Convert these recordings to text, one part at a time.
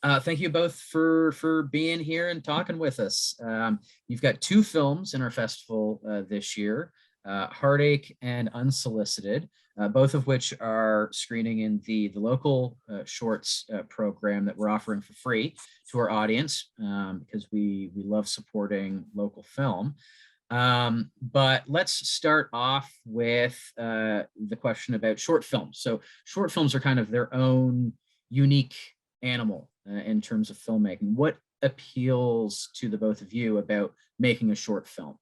Thank you both for being here and talking with us. You've got two films in our festival this year, Heartache and Unsolicited, both of which are screening in the local shorts program that we're offering for free to our audience because we love supporting local film. But let's start off with the question about short films. So short films are kind of their own unique animal in terms of filmmaking. What appeals to the both of you about making a short film?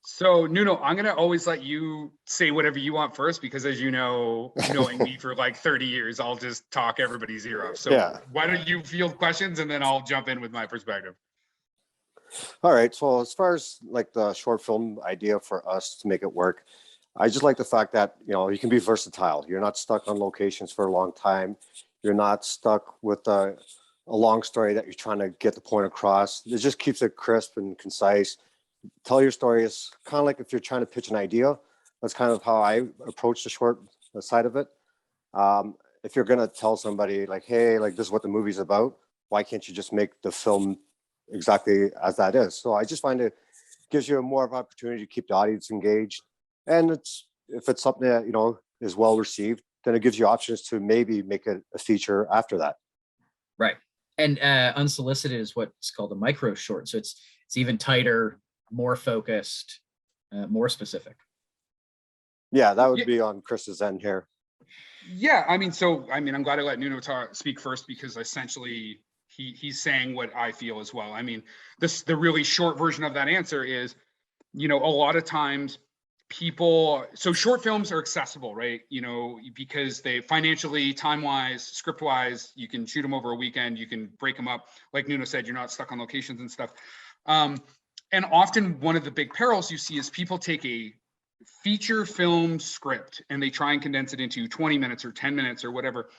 So Nuno, I'm gonna always let you say whatever you want first, because as you know, knowing me for like 30 years, I'll just talk everybody's ear off. So yeah. Why don't you field questions and then I'll jump in with my perspective. All right. So as far as like the short film idea for us to make it work, I just like the fact that, you can be versatile. You're not stuck on locations for a long time. You're not stuck with a long story that you're trying to get the point across. It just keeps it crisp and concise. Tell your story is kind of like if you're trying to pitch an idea. That's kind of how I approach the short side of it. If you're going to tell somebody like, hey, like this is what the movie's about, why can't you just make the film exactly as that is? So I just find it gives you more of an opportunity to keep the audience engaged. And if it's something that, is well received, then it gives you options to maybe make a feature after that. Right. And Unsolicited is what's called a micro short. So it's even tighter, more focused, more specific. Yeah, that would be on Kris's end here. Yeah, I'm glad I let Nuno speak first, because essentially he's saying what I feel as well. The really short version of that answer is, a lot of times so short films are accessible, right? Because they financially, time-wise, script-wise, you can shoot them over a weekend, you can break them up. Like Nuno said, you're not stuck on locations and stuff. And often one of the big perils you see is people take a feature film script and they try and condense it into 20 minutes or 10 minutes or whatever.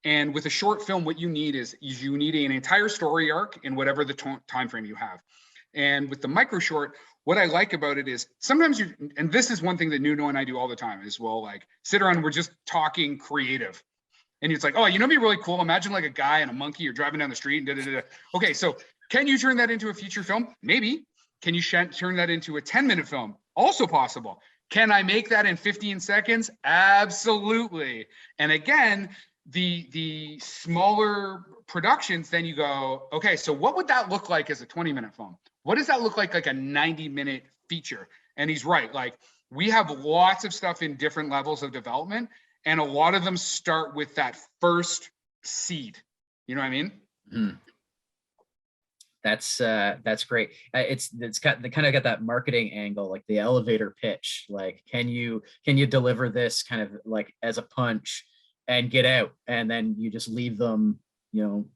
And with a short film, what you need is you need an entire story arc in whatever the time frame you have. And with the micro short, what I like about it is sometimes and this is one thing that Nuno and I do all the time, is we'll like sit around, we're just talking creative. And it's like, oh, it'd be really cool. Imagine like a guy and a monkey, you're driving down the street and da-da-da-da. Okay, so can you turn that into a feature film? Maybe. Can you turn that into a 10-minute film? Also possible. Can I make that in 15 seconds? Absolutely. And again, the smaller productions, then you go, okay, so what would that look like as a 20-minute film? What does that look like a 90-minute feature? And he's right. Like, we have lots of stuff in different levels of development, and a lot of them start with that first seed. You know what I mean? Mm. That's great. It's got the kind of got that marketing angle, like the elevator pitch. Like, can you deliver this kind of like as a punch and get out, and then you just leave them,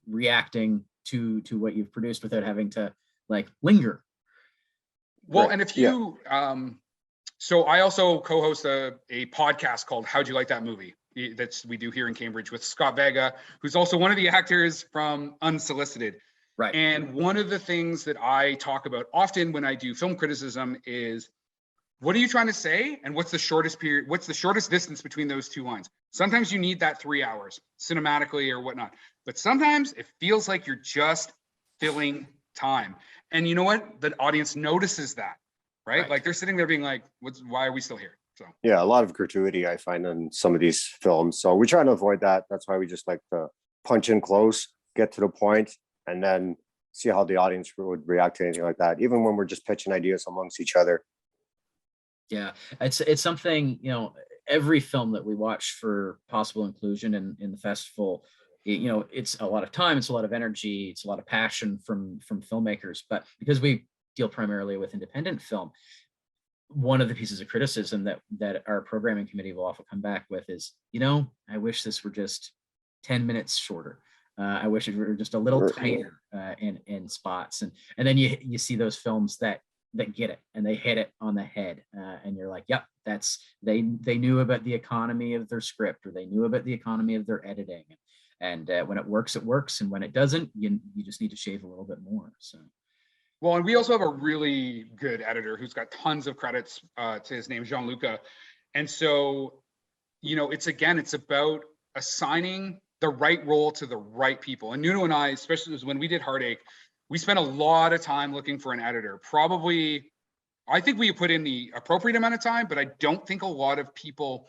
reacting to what you've produced without having to like linger. Well, right. And if you, so I also co-host a podcast called How'd You Like That Movie? We do here in Cambridge with Scott Vega, who's also one of the actors from Unsolicited. Right. And one of the things that I talk about often when I do film criticism is, what are you trying to say? And what's the shortest period? What's the shortest distance between those two lines? Sometimes you need that 3 hours cinematically or whatnot, but sometimes it feels like you're just filling time. And you know what? The audience notices that, right? Like they're sitting there being like, why are we still here? So yeah, a lot of gratuity I find in some of these films. So we try to avoid that. That's why we just like to punch in close, get to the point, and then see how the audience would react to anything like that, even when we're just pitching ideas amongst each other. Yeah, it's something, every film that we watch for possible inclusion in the festival, it's a lot of time, it's a lot of energy, it's a lot of passion from filmmakers. But because we deal primarily with independent film, one of the pieces of criticism that our programming committee will often come back with is, I wish this were just 10 minutes shorter. I wish it were just a little tighter in spots. And then you see those films that get it and they hit it on the head, and you're like, yep, they knew about the economy of their script, or they knew about the economy of their editing. And when it works, and when it doesn't, you just need to shave a little bit more. So. Well, and we also have a really good editor who's got tons of credits to his name, Jean-Luca. And so, it's about assigning the right role to the right people. And Nuno and I, especially when we did Heartache, we spent a lot of time looking for an editor. Probably, I think we put in the appropriate amount of time, but I don't think a lot of people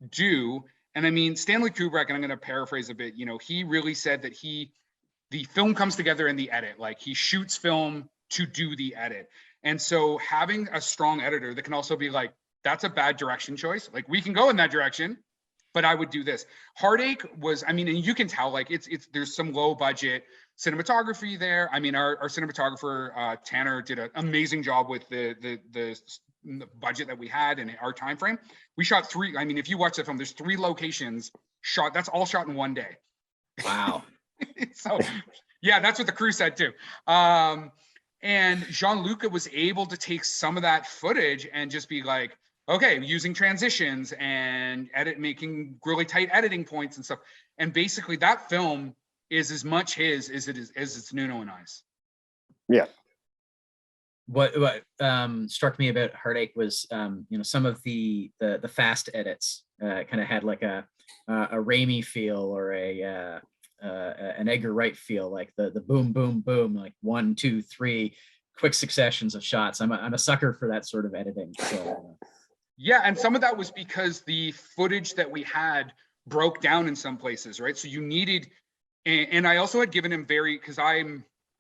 do. And I mean, Stanley Kubrick, and I'm going to paraphrase a bit, you know, he really said that the film comes together in the edit. Like, he shoots film to do the edit. And so having a strong editor that can also be like, that's a bad direction choice. Like, we can go in that direction, but I would do this. Heartache was, I mean, and you can tell, like, there's some low budget cinematography there. I mean, our cinematographer, Tanner, did an amazing job with the budget that we had and our time frame. We shot three, I mean, if you watch the film, there's 3 locations shot, that's all shot in one day. Wow. So yeah, that's what the crew said too. And Jean-Luc was able to take some of that footage and just be like, okay, using transitions and making really tight editing points and stuff. And basically that film is as much his as it's Nuno and I's. Yeah. What struck me about Heartache was, you know, some of the fast edits kind of had like a Raimi feel, or an Edgar Wright feel, like the boom, boom, boom, like 1, 2, 3 quick successions of shots. I'm a sucker for that sort of editing. So, yeah, and some of that was because the footage that we had broke down in some places, right? So you needed, and I also had given him because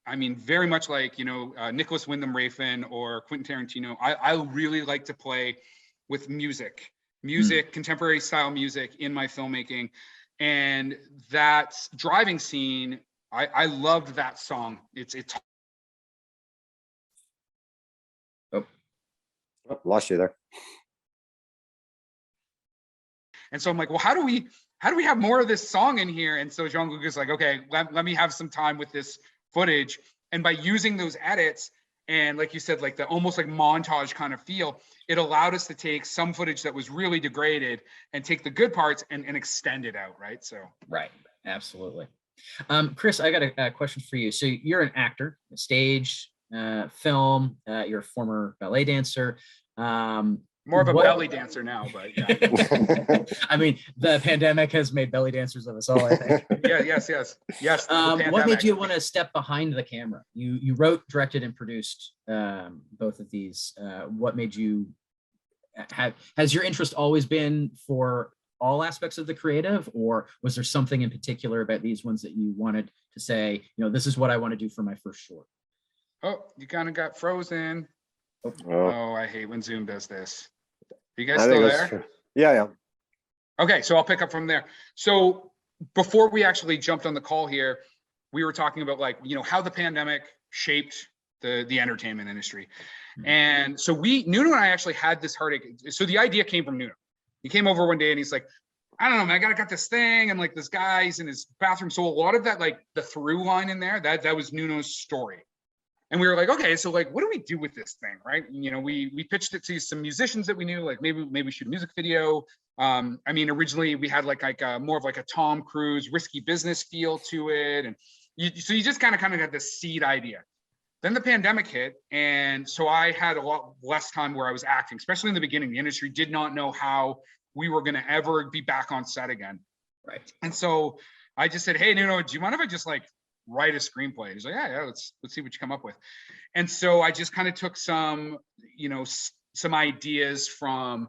I mean, very much like, you know, Nicholas Winding Refn or Quentin Tarantino, I really like to play with music, contemporary style music in my filmmaking. And that driving scene, I loved that song. It's Oh, lost you there. And so I'm like, well, how do we have more of this song in here? And so Jean-Luc is like, okay, let me have some time with this footage. And by using those edits, and like you said, like the almost like montage kind of feel, it allowed us to take some footage that was really degraded and take the good parts and extend it out, right? So right, absolutely. Kris, I got a question for you. So you're an actor, stage, film, you're a former ballet dancer. More of a belly dancer now, but yeah. I mean, the pandemic has made belly dancers of us all, I think. Yeah, yes. What made you want to step behind the camera? You wrote, directed, and produced both of these. What made you has your interest always been for all aspects of the creative, or was there something in particular about these ones that you wanted to say, you know, this is what I want to do for my first short? Oh, you kind of got frozen. Oh, I hate when Zoom does this. Are you guys I still think there? Yeah. Okay, so I'll pick up from there. So before we actually jumped on the call here, we were talking about, like, you know, how the pandemic shaped the entertainment industry. And so Nuno and I actually had this Heartache. So the idea came from Nuno. He came over one day and he's like, I don't know, man, I got this thing, and like this guy's in his bathroom. So a lot of that, like the through line in there, that was Nuno's story. And we were like, okay, so like, what do we do with this thing, right? You know, we pitched it to some musicians that we knew, like maybe shoot a music video. I mean, originally we had like more of like a Tom Cruise risky business feel to it, and so you just kind of had this seed idea. Then the pandemic hit, and so I had a lot less time where I was acting, especially in the beginning. The industry did not know how we were going to ever be back on set again. Right. And so I just said, hey, Nuno, do you mind if I just like write a screenplay? He's like, yeah, let's see what you come up with. And so I just kind of took some, you know, some ideas from,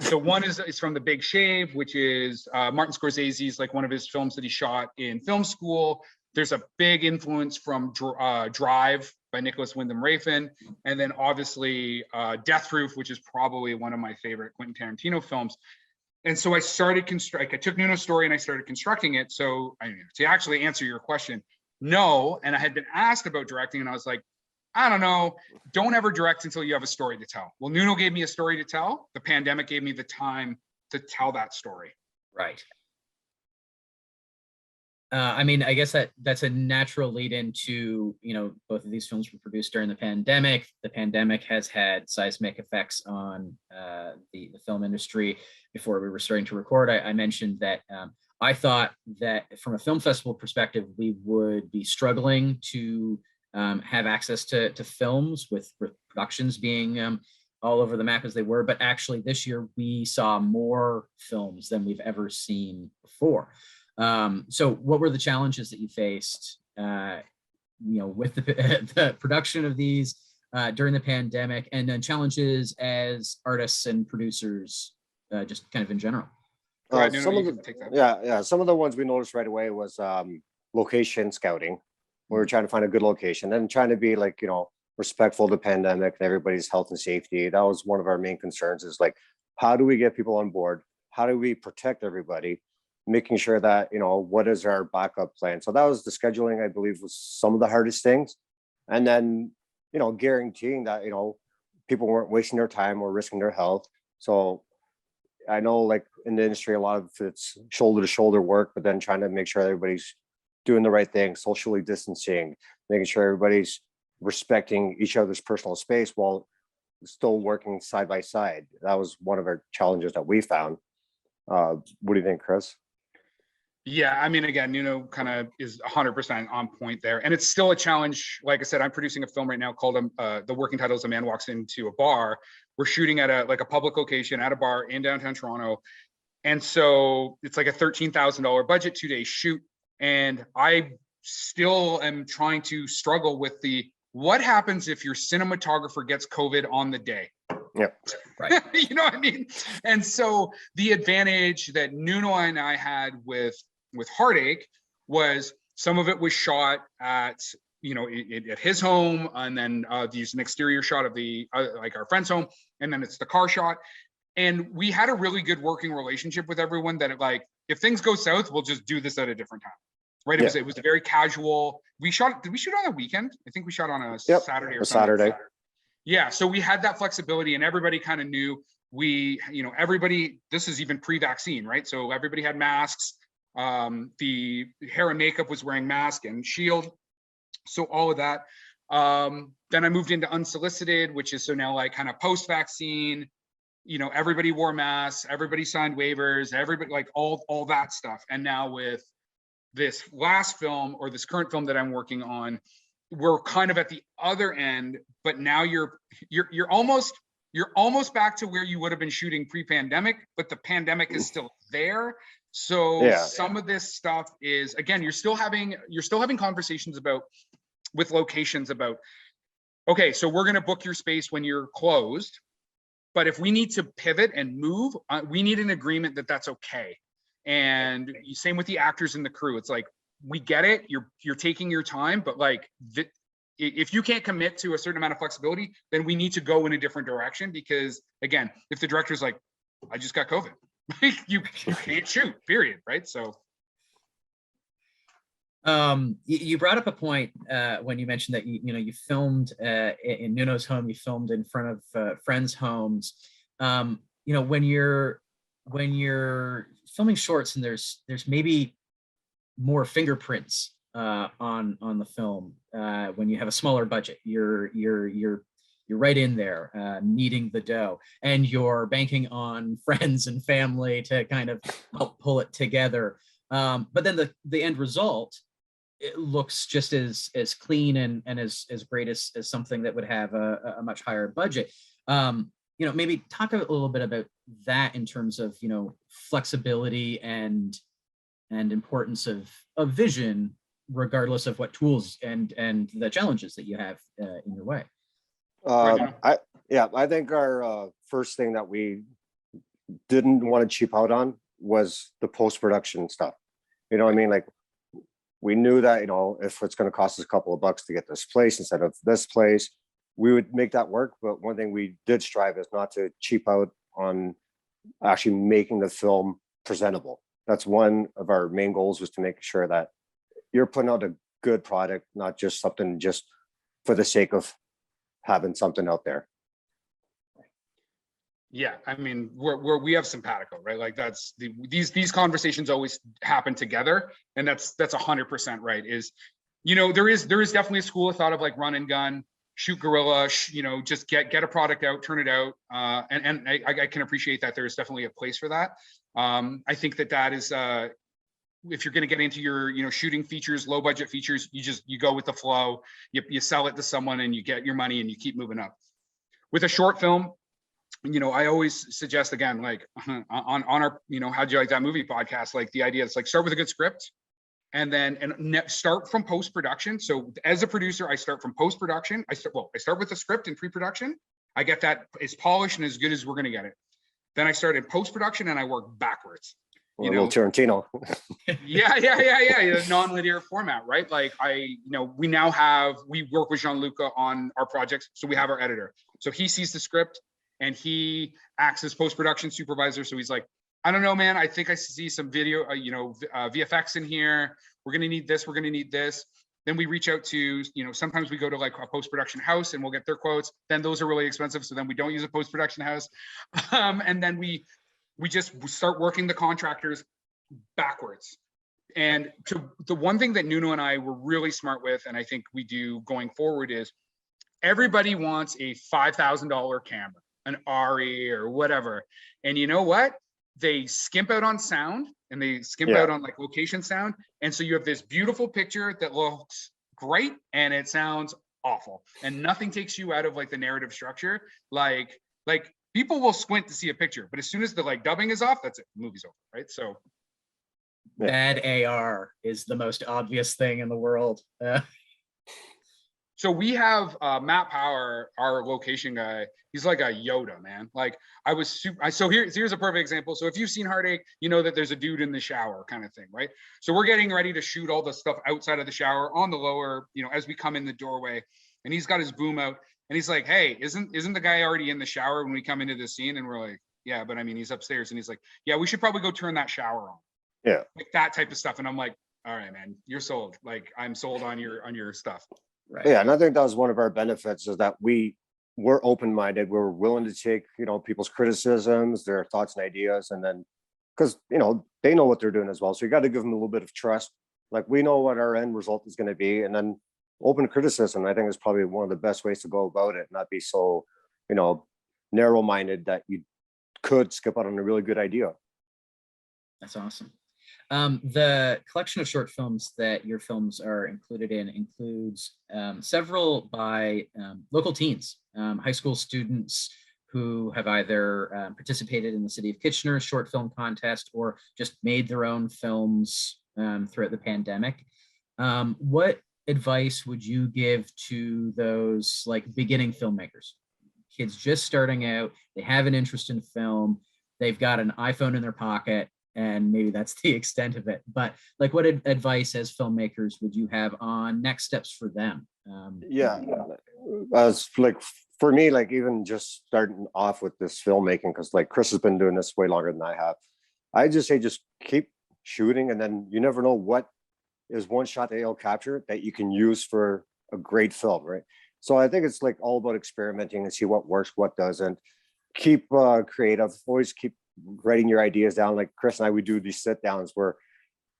so one is from The Big Shave, which is Martin Scorsese's, like, one of his films that he shot in film school. There's a big influence from Drive by Nicholas Winding Refn. And then obviously Death Proof, which is probably one of my favorite Quentin Tarantino films. And so I started I took Nuno's story and I started constructing it. So to actually answer your question, no. And I had been asked about directing, and I was like, I don't know, don't ever direct until you have a story to tell. Well, Nuno gave me a story to tell. The pandemic gave me the time to tell that story. Right. I mean, I guess that's a natural lead into, you know, both of these films were produced during the pandemic. The pandemic has had seismic effects on the film industry. Before we were starting to record, I mentioned that I thought that from a film festival perspective, we would be struggling to have access to films, with productions being all over the map as they were. But actually this year we saw more films than we've ever seen before. So what were the challenges that you faced, with the production of these during the pandemic, and then challenges as artists and producers, just kind of in general? Go ahead, Nuno, Some you of can the take that. yeah, some of the ones we noticed right away was location scouting. We were trying to find a good location and trying to be like, respectful of the pandemic and everybody's health and safety. That was one of our main concerns, is like, how do we get people on board? How do we protect everybody? Making sure that, what is our backup plan? So that was the scheduling, I believe, was some of the hardest things. And then, guaranteeing that, people weren't wasting their time or risking their health. So I know, like, in the industry, a lot of it's shoulder to shoulder work, but then trying to make sure everybody's doing the right thing, socially distancing, making sure everybody's respecting each other's personal space while still working side by side. That was one of our challenges that we found. What do you think, Kris? Yeah, I mean, again, Nuno kind of is 100% on point there. And it's still a challenge. Like I said, I'm producing a film right now called the working title is A Man Walks Into a Bar. We're shooting at a public location at a bar in downtown Toronto. And so it's like a $13,000 budget, 2-day shoot. And I still am trying to struggle with what happens if your cinematographer gets COVID on the day? Yeah, right. You know what I mean? And so the advantage that Nuno and I had with Heartache was some of it was shot at at his home, and then use an exterior shot of the like our friend's home, and then it's the car shot. And we had a really good working relationship with everyone that if things go south, we'll just do this at a different time. Right. It was very casual. Did we shoot on a weekend? I think we shot on a Saturday or Saturday. Yeah. So we had that flexibility, and everybody kind of knew everybody, this is even pre-vaccine, right? So everybody had masks. The hair and makeup was wearing mask and shield. So all of that. Then I moved into Unsolicited, which is so now like kind of post-vaccine, everybody wore masks, everybody signed waivers, everybody, like all that stuff. And now with this last film, or this current film that I'm working on, we're kind of at the other end, but now you're almost back to where you would have been shooting pre-pandemic, but the pandemic is still there. So some of this stuff is, again, you're still having conversations with locations about, okay, so we're going to book your space when you're closed, but if we need to pivot and move, we need an agreement that that's okay. And same with the actors and the crew. It's like, we get it. You're taking your time, but like, if you can't commit to a certain amount of flexibility, then we need to go in a different direction. Because again, if the director's like, I just got COVID, you can't shoot, period. Right. So. You brought up a point when you mentioned that you filmed in Nuno's home, you filmed in front of friends' homes. When you're filming shorts and there's maybe more fingerprints on the film when you have a smaller budget, you're right in there kneading the dough, and you're banking on friends and family to kind of help pull it together. But then the end result, it looks just as clean and as great as something that would have a much higher budget. Maybe talk a little bit about that in terms of flexibility and importance of vision, regardless of what tools and the challenges that you have in your way. I think our first thing that we didn't want to cheap out on was the post-production stuff. You know what I mean? Like, we knew that, if it's going to cost us a couple of bucks to get this place instead of this place, we would make that work. But one thing we did strive is not to cheap out on actually making the film presentable. That's one of our main goals, was to make sure that you're putting out a good product, not just something just for the sake of having something out there. Yeah, I mean, we have simpatico, right? Like, that's these conversations always happen together, and that's 100% right. Is there is definitely a school of thought of like run and gun, shoot guerrilla, just get a product out, turn it out, and I can appreciate that. There is definitely a place for that. I think that is if you're going to get into your shooting features, low budget features, you go with the flow, you sell it to someone and you get your money and you keep moving up. With a short film, I always suggest, again, like on our, how'd you like that movie podcast, like the idea is like start with a good script and then start from post-production. So as a producer, I start from post-production. I start with the script and pre-production. I get that as polished and as good as we're going to get it. Then I start in post-production and I work backwards. Or a little Tarantino. Yeah. Non-linear format, right? Like we work with Jean-Luca on our projects. So we have our editor. So he sees the script and he acts as post-production supervisor. So he's like, I don't know, man. I think I see some video, VFX in here. We're going to need this. We're going to need this. Then we reach out to, sometimes we go to like a post-production house and we'll get their quotes. Then those are really expensive. So then we don't use a post-production house. And then we just start working the contractors backwards. And the one thing that Nuno and I were really smart with, and I think we do going forward, is everybody wants a $5,000 camera, an RE or whatever. And you know what? They skimp out on sound and they skimp out on like location sound. And so you have this beautiful picture that looks great and it sounds awful. And nothing takes you out of like the narrative structure. Like people will squint to see a picture, but as soon as the like dubbing is off, that's it. The movie's over, right? So bad AR is the most obvious thing in the world. So we have Matt Power, our location guy. He's like a Yoda, man. Like so here's a perfect example. So if you've seen Heartache, you know that there's a dude in the shower kind of thing, right? So we're getting ready to shoot all the stuff outside of the shower on the lower, as we come in the doorway, and he's got his boom out and he's like, hey, isn't the guy already in the shower when we come into the scene? And we're like, yeah, but I mean, he's upstairs. And he's like, yeah, we should probably go turn that shower on. Yeah. Like that type of stuff. And I'm like, all right, man, you're sold. Like I'm sold on your stuff. Right. Yeah, and I think that was one of our benefits, is that we're open-minded. We're willing to take, people's criticisms, their thoughts and ideas, and then because they know what they're doing as well. So you got to give them a little bit of trust. Like we know what our end result is going to be, and then open criticism, I think, is probably one of the best ways to go about it. Not be so, narrow-minded that you could skip out on a really good idea. That's awesome. The collection of short films that your films are included in includes several by local teens, high school students who have either participated in the City of Kitchener short film contest or just made their own films throughout the pandemic. What advice would you give to those like beginning filmmakers? Kids just starting out, they have an interest in film, they've got an iPhone in their pocket, and maybe that's the extent of it. But like, what advice as filmmakers would you have on next steps for them? As like for me, like even just starting off with this filmmaking, because like Kris has been doing this way longer than I have. I just say just keep shooting, and then you never know what is one shot that you'll capture that you can use for a great film, right? So I think it's like all about experimenting and see what works, what doesn't. Keep creative. Always keep writing your ideas down. Like Kris and I, we do these sit downs where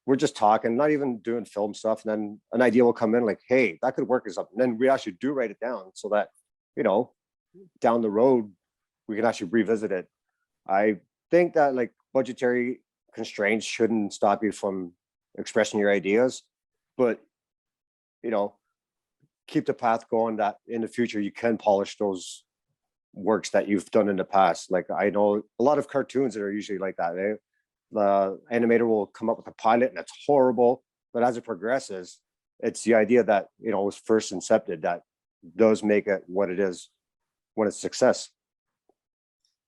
we're just talking, not even doing film stuff, and then an idea will come in like, hey, that could work as something. And then we actually do write it down so that down the road we can actually revisit it. I think that like budgetary constraints shouldn't stop you from expressing your ideas, but keep the path going that in the future you can polish those works that you've done in the past. Like I know a lot of cartoons that are usually like that. The animator will come up with a pilot and it's horrible, but as it progresses, it's the idea that was first incepted that does make it what it is when it's success.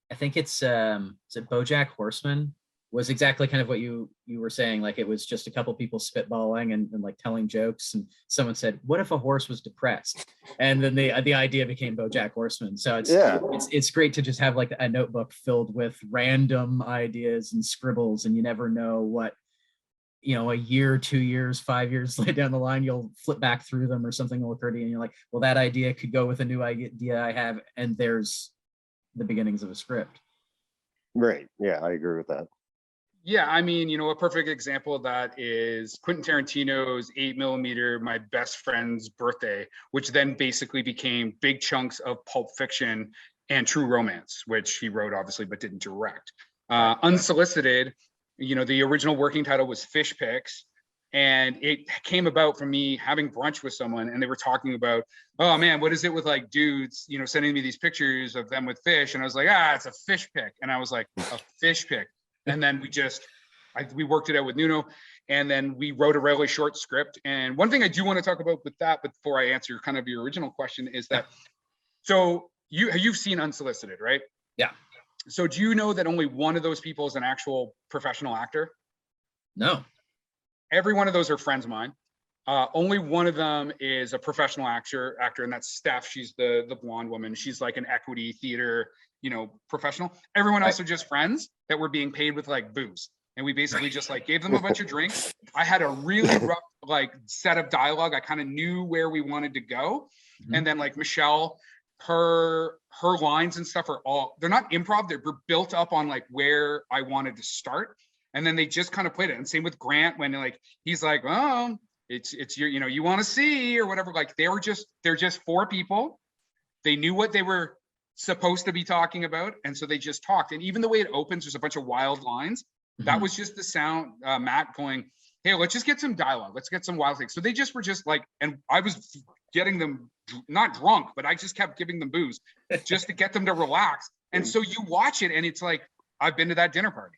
I think it's is it BoJack Horseman was exactly kind of what you were saying. Like it was just a couple people spitballing and like telling jokes, and someone said, what if a horse was depressed? And then the idea became BoJack Horseman. So it's great to just have like a notebook filled with random ideas and scribbles, and you never know what a year, 2 years, 5 years down the line, you'll flip back through them or something will occur to you and you're like, well, that idea could go with a new idea I have, and there's the beginnings of a script. Right. Yeah, I agree with that. Yeah, I mean, a perfect example of that is Quentin Tarantino's 8mm My Best Friend's Birthday, which then basically became big chunks of Pulp Fiction and True Romance, which he wrote obviously but didn't direct. Unsolicited, the original working title was Fish Picks. And it came about from me having brunch with someone, and they were talking about, oh man, what is it with like dudes, you know, sending me these pictures of them with fish? And I was like, it's a fish pic. And I was like, a fish pic. And then we worked it out with Nuno, and then we wrote a really short script. And one thing I do want to talk about with that, before I answer kind of your original question, is that, so you've seen Unsolicited, right? Yeah. So do you know that only one of those people is an actual professional actor? No. Every one of those are friends of mine. Only one of them is a professional actor, and that's Steph. She's the blonde woman. She's like an equity theater, you know, professional. Everyone else are just friends that were being paid with like booze. And we basically just like gave them a bunch of drinks. I had a really rough like set of dialogue. I kind of knew where we wanted to go. Mhm. And then like Michelle, her lines and stuff they're not improv. They're built up on like where I wanted to start. And then they just kind of played it. And same with Grant, when like he's like, oh, it's your, you know, you want to see or whatever. Like they're just four people. They knew what they were supposed to be talking about, and so they just talked. And even the way it opens, there's a bunch of wild lines. That was just the sound, Matt going, hey, let's just get some dialogue. Let's get some wild things. So they just were just like, and I was getting them not drunk, but I just kept giving them booze just to get them to relax. And so you watch it, and it's like, I've been to that dinner party.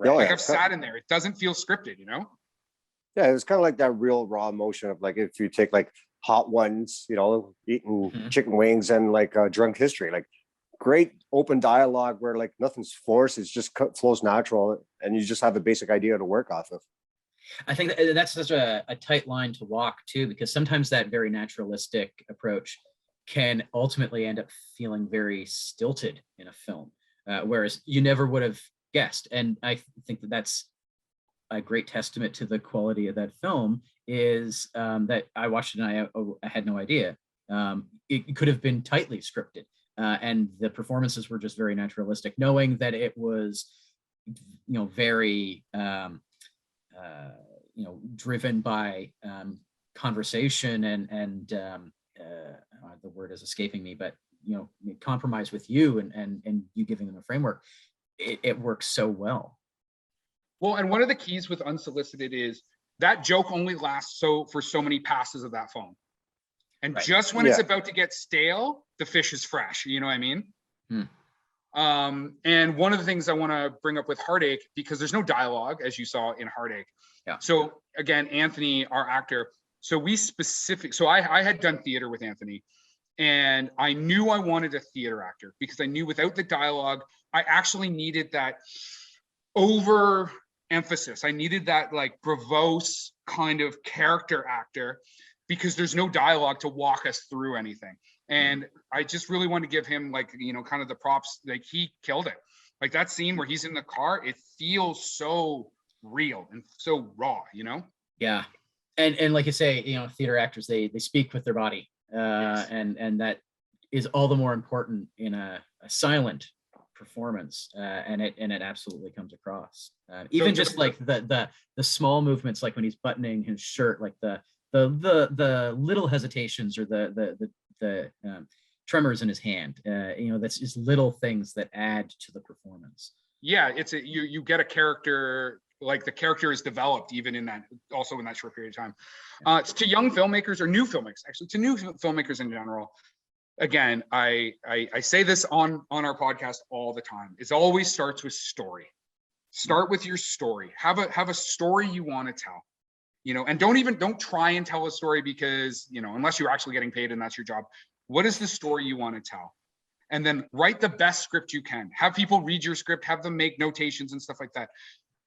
Oh, Like yeah. I've sat in there. It doesn't feel scripted, you know? Yeah, it was kind of like that real raw emotion of like, if you take like Hot Ones, you know, eating chicken wings, and like Drunk History, like great open dialogue where like nothing's forced, it's just flows natural, and you just have a basic idea to work off of. I think that's such a tight line to walk too, because sometimes that very naturalistic approach can ultimately end up feeling very stilted in a film, whereas you never would have guessed. And I think that's a great testament to the quality of that film, is that I watched it and I had no idea. It could have been tightly scripted, and the performances were just very naturalistic, knowing that it was, you know, very, you know, driven by conversation and the word is escaping me, but, you know, compromise with you and you giving them a framework. It works so well. Well, and one of the keys with Unsolicited is that joke only lasts for so many passes of that phone. And just when it's about to get stale, the fish is fresh. You know what I mean? And one of the things I want to bring up with Heartache, because there's no dialogue, as you saw in Heartache. Yeah. So again, Anthony, our actor, so I had done theater with Anthony, and I knew I wanted a theater actor because I knew without the dialogue, I actually needed that over emphasis. I needed that like bravos kind of character actor, because there's no dialogue to walk us through anything. And I just really want to give him like, you know, kind of the props. Like he killed it. Like that scene where he's in the car, it feels so real and so raw, you know? Yeah. And like you say, you know, theater actors, they speak with their body, and that is all the more important in a silent performance, and it absolutely comes across. Even just like the small movements, like when he's buttoning his shirt, like the little hesitations or the tremors in his hand, you know, that's just little things that add to the performance. Yeah, you get a character, like the character is developed even in that short period of time. To young filmmakers or new filmmakers, actually to new filmmakers in general, again, I say this on our podcast all the time. It always starts with story. Start with your story. Have a story you want to tell, you know, and don't try and tell a story because, you know, unless you're actually getting paid and that's your job. What is the story you want to tell? And then write the best script you can. Have people read your script, have them make notations and stuff like that.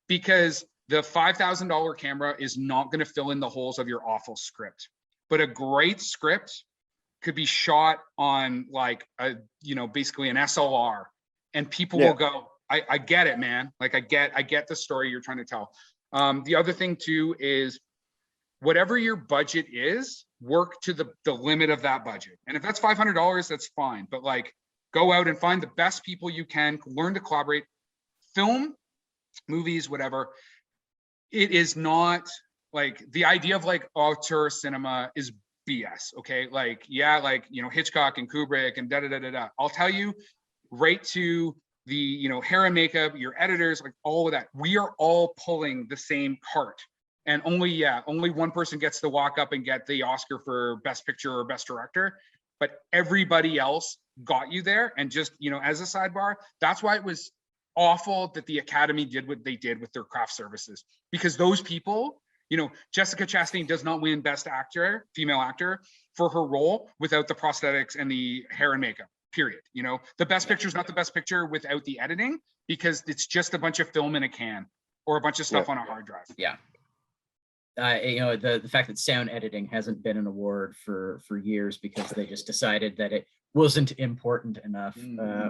Because the $5,000 camera is not going to fill in the holes of your awful script. But a great script could be shot on like basically an SLR, and people will go, I get it, man. Like I get the story you're trying to tell. The other thing too is whatever your budget is, work to the limit of that budget. And if that's $500, that's fine. But like go out and find the best people you can, learn to collaborate, film, movies, whatever. It is not like the idea of like auteur cinema is BS. Okay. Like, yeah, like, you know, Hitchcock and Kubrick and da. I'll tell you right to the, you know, hair and makeup, your editors, like all of that. We are all pulling the same cart. and only one person gets to walk up and get the Oscar for Best Picture or Best Director, but everybody else got you there. And just, you know, as a sidebar, that's why it was awful that the Academy did what they did with their craft services, because those people, you know, Jessica Chastain does not win Best Actor, female actor, for her role without the prosthetics and the hair and makeup, period. You know, the Best Picture is not the Best Picture without the editing, because it's just a bunch of film in a can or a bunch of stuff on a hard drive. Yeah. You know, the fact that sound editing hasn't been an award for years because they just decided that it wasn't important enough,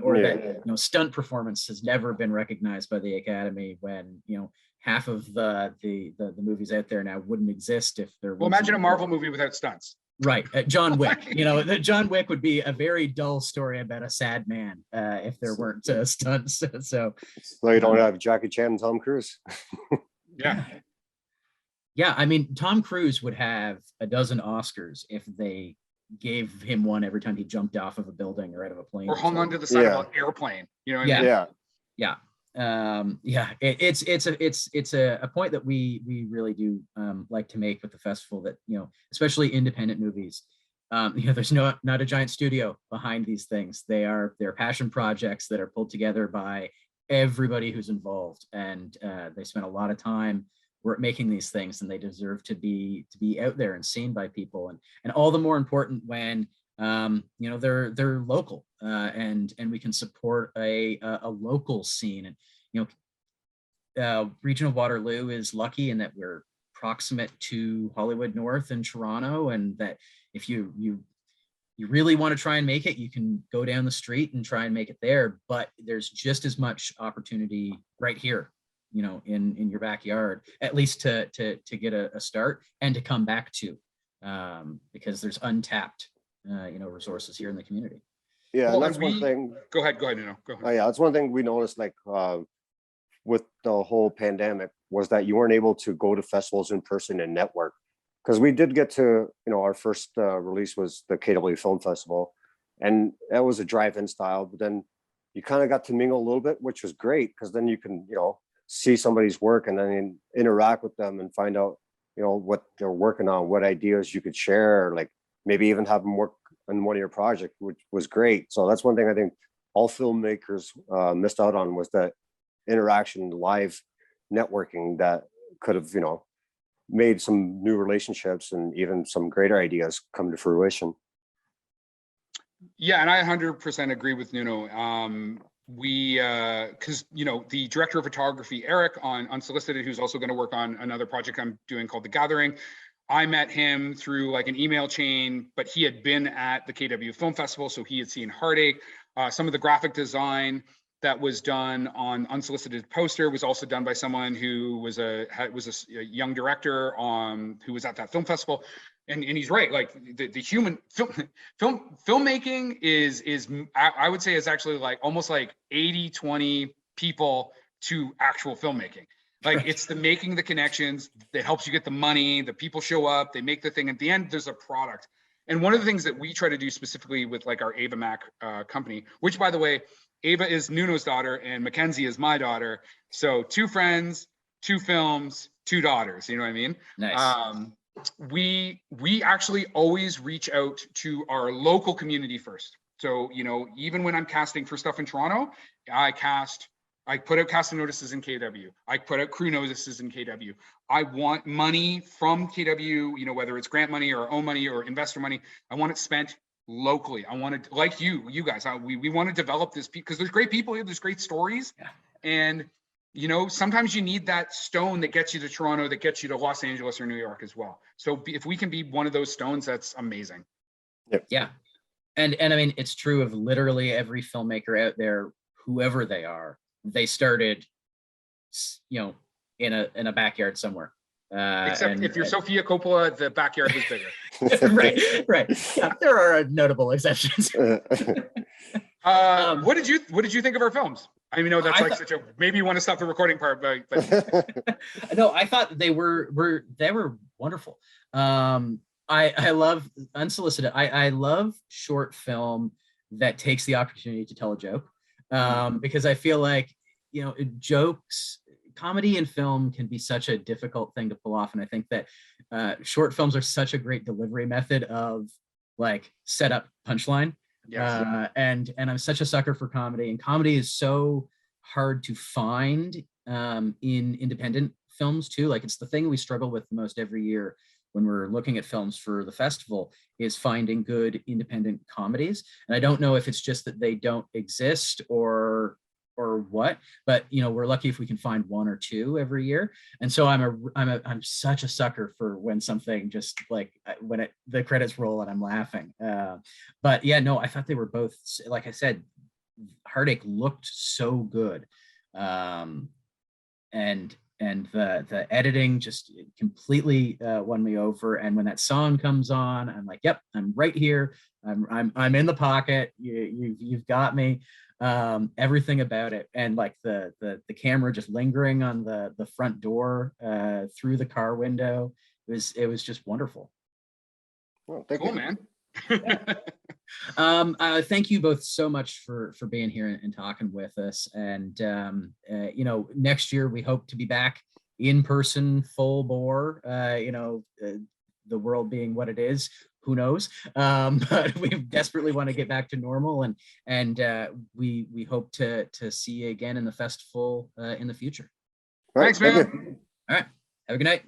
or that, you know, stunt performance has never been recognized by the Academy, when, you know, half of the movies out there now wouldn't exist if there. Well, imagine a Marvel movie without stunts. Right, John Wick. You know, John Wick would be a very dull story about a sad man if there weren't stunts. So you don't have Jackie Chan and Tom Cruise. Yeah. Yeah, I mean, Tom Cruise would have a dozen Oscars if they gave him one every time he jumped off of a building or out of a plane. Or hung onto the side of an airplane. You know what I mean? It's a point that we really do like to make with the festival, that, you know, especially independent movies, you know, there's not a giant studio behind these things. They're passion projects that are pulled together by everybody who's involved, and they spend a lot of time making these things, and they deserve to be out there and seen by people, and all the more important when you know, they're local, and we can support a local scene. And, you know, Region of Waterloo is lucky in that we're proximate to Hollywood North and Toronto, and that if you really want to try and make it, you can go down the street and try and make it there, but there's just as much opportunity right here, you know, in your backyard, at least to get a start and to come back to, because there's untapped you know, resources here in the community. Yeah, well, and that's one thing. Go ahead, Nuno. Go ahead. Oh, yeah, that's one thing we noticed, like with the whole pandemic, was that you weren't able to go to festivals in person and network. Because we did get to, you know, our first release was the KW Film Festival, and that was a drive-in style, but then you kind of got to mingle a little bit, which was great, because then you can, you know, see somebody's work and then interact with them and find out, you know, what they're working on, what ideas you could share, like maybe even have them work on one of your projects, which was great. So that's one thing I think all filmmakers missed out on, was that interaction, live networking that could have, you know, made some new relationships and even some greater ideas come to fruition. Yeah, and I 100% agree with Nuno. Because, you know, the director of photography, Eric, on Unsolicited, who's also going to work on another project I'm doing called The Gathering, I met him through like an email chain, but he had been at the KW Film Festival, so he had seen Heartache. Some of the graphic design that was done on Unsolicited poster was also done by someone who was a young director who was at that film festival. And he's right, like the human filmmaking is I would say is actually like almost like 80-20 people to actual filmmaking. Like it's the making the connections that helps you get the money, the people show up, they make the thing. At the end, there's a product. And one of the things that we try to do specifically with like our Ava Mac company, which by the way, Ava is Nuno's daughter and Mackenzie is my daughter. So 2 friends, 2 films, 2 daughters, you know what I mean? Nice. We actually always reach out to our local community first. So, you know, even when I'm casting for stuff in Toronto, I put out casting notices in KW. I put out crew notices in KW. I want money from KW, you know, whether it's grant money or own money or investor money. I want it spent locally. I want to, like you guys, we want to develop this because there's great people here, there's great stories. Yeah. And, you know, sometimes you need that stone that gets you to Toronto, that gets you to Los Angeles or New York as well. So if we can be one of those stones, that's amazing. Yep. Yeah. And I mean, it's true of literally every filmmaker out there, whoever they are. They started, you know, in a backyard somewhere. Except if you're Sofia Coppola, the backyard was bigger. right. Yeah, there are notable exceptions. What did you think of our films? I mean, no, that's like such a, maybe you want to stop the recording part, but no, I thought they were wonderful. I love Unsolicited. I love short film that takes the opportunity to tell a joke. Because I feel like, you know, jokes comedy in film can be such a difficult thing to pull off, and I think that short films are such a great delivery method of like set up punchline. Yes. And I'm such a sucker for comedy, and comedy is so hard to find in independent films too. Like it's the thing we struggle with the most every year when we're looking at films for the festival, is finding good independent comedies. And I don't know if it's just that they don't exist or what, but you know, we're lucky if we can find one or two every year. And so I'm such a sucker for when something just like when the credits roll and I'm laughing. But yeah, no, I thought they were both, like I said, Heartache looked so good. And the editing just completely won me over. And when that song comes on, I'm like, yep, I'm right here. I'm in the pocket. You've got me. Everything about it, and like the camera just lingering on the front door through the car window. It was just wonderful. Well, thank Cool, you. man. Thank you both so much for being here and talking with us. And you know, next year we hope to be back in person, full bore. You know, the world being what it is, who knows? But we desperately want to get back to normal, and we hope to see you again in the festival in the future. All right, Thanks, man. thank you. All right, have a good night.